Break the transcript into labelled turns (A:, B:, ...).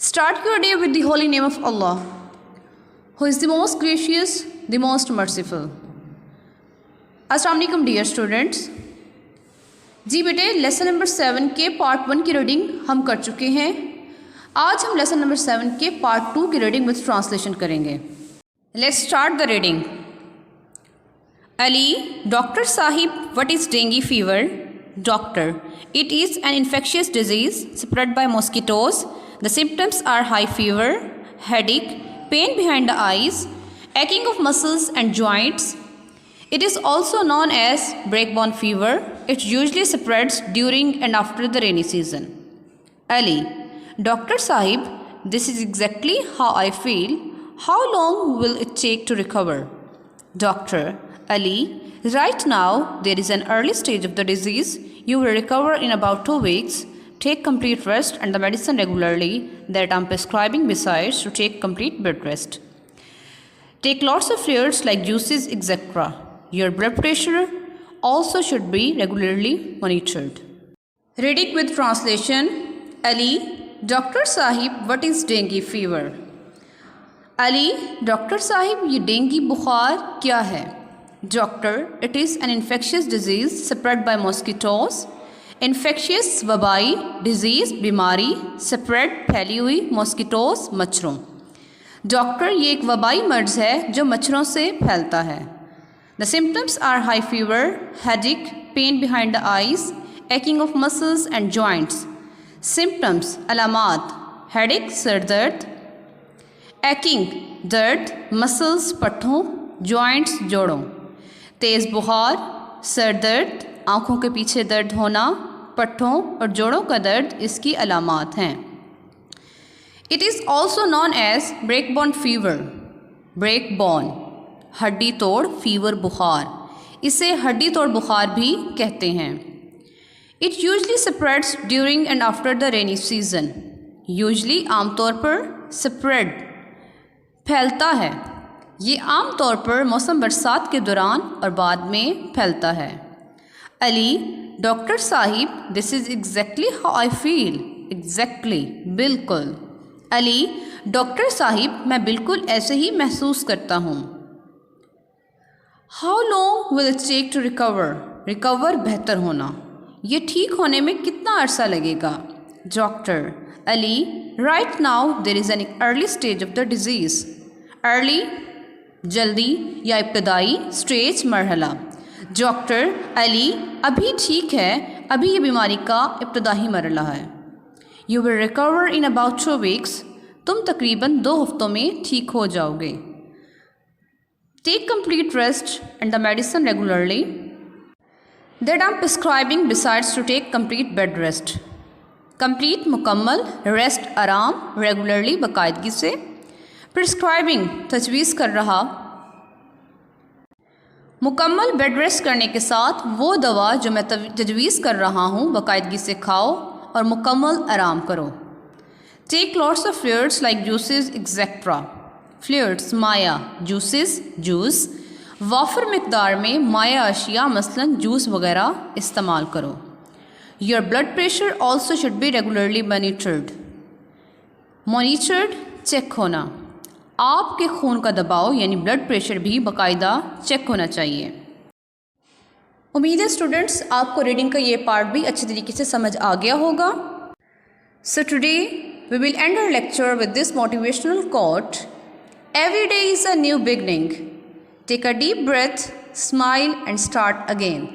A: Start your day with the holy name of Allah, who is the most gracious, the most merciful. अस्सलाम वालेकुम dear students. जी बेटे, lesson number 7 के part 1 की reading हम कर चुके हैं। आज हम लेसन नंबर 7 के पार्ट 2 की रीडिंग विद ट्रांसलेशन करेंगे। Let's start the reading. Ali, doctor Sahib, what is dengue fever? Doctor, it is an infectious disease spread by mosquitoes. The symptoms are high fever, headache, pain behind the eyes, aching of muscles and joints. It is also known as breakbone fever. It usually spreads during and after the rainy season. Ali, Dr. Sahib, this is exactly how I feel. How long will it take to recover? Doctor, Ali, right now there is an early stage of the disease. You will recover in about 2 weeks. Take complete rest and the medicine regularly that I am prescribing, besides to take complete bed rest. Take lots of fluids like juices, etc. Your blood pressure also should be regularly monitored. Reading with translation. Ali, Dr. Sahib, what is dengue fever? Ali, Dr. Sahib, ये dengue बुखार क्या है? Doctor, it is an infectious disease spread by mosquitoes. Infectious वबाई diseases बीमारी, spread फैली हुई, mosquitoes मच्छरों। Doctor, ये एक वबाई मर्ज़ है जो मच्छरों से फैलता है। The symptoms are high fever, headache, pain behind the eyes, aching of muscles and joints. Symptoms अलामात, headache sir दर्द, aching दर्द, muscles पट्ठों, joints जोड़ों, तेज़ बुखार, सर दर्द, आँखों के पीछे दर्द होना, पट्ठों और जोड़ों का दर्द इसकी अलामात हैं। It is also known as breakbone fever. Breakbone हड्डी तोड़, फीवर बुखार, इसे हड्डी तोड़ बुखार भी कहते हैं। It usually spreads during and after the rainy season. Usually आमतौर पर, स्प्रेड फैलता है, ये आम तौर पर मौसम बरसात के दौरान और बाद में फैलता है। Ali, doctor Sahib, this is exactly how I feel. Exactly बिल्कुल। अली, डॉक्टर साहिब, मैं बिल्कुल ऐसे ही महसूस करता हूँ। How long will it take to recover? Recover बेहतर होना, ये ठीक होने में कितना अरसा लगेगा? Doctor, Ali, right now there is an early stage of the disease. Early जल्दी या इब्तदाई, स्टेज मरहला। डॉक्टर, अली, अभी ठीक है, अभी ये बीमारी का इब्तदाई मरहला है। You will recover in about 2 weeks. तुम तकरीबन 2 हफ्तों में ठीक हो जाओगे। Take complete rest and the medicine regularly that I am prescribing, besides to take complete bed rest. Complete मुकम्मल, रेस्ट आराम, रेगुलरली बाकायदगी से, प्रिस्क्राइबिंग तजवीज़ कर रहा, मुकम्मल बेड रेस्ट करने के साथ वो दवा जो मैं तजवीज़ कर रहा हूँ बाकायदगी से खाओ और मुकम्मल आराम करो। Take lots of fluids like juices etcetera. Fluids माया, जूसेस जूस, वाफर मिकदार में माया अशिया मसलन जूस वगैरह इस्तेमाल करो। Your blood pressure also should be regularly monitored. Monitored check होना, आपके खून का दबाव यानी ब्लड प्रेशर भी बाकायदा चेक होना चाहिए। उम्मीद है स्टूडेंट्स आपको रीडिंग का ये पार्ट भी अच्छी तरीके से समझ आ गया होगा। So today we will end our lecture with this motivational quote, every day is a new beginning, take a deep breath, smile and start again.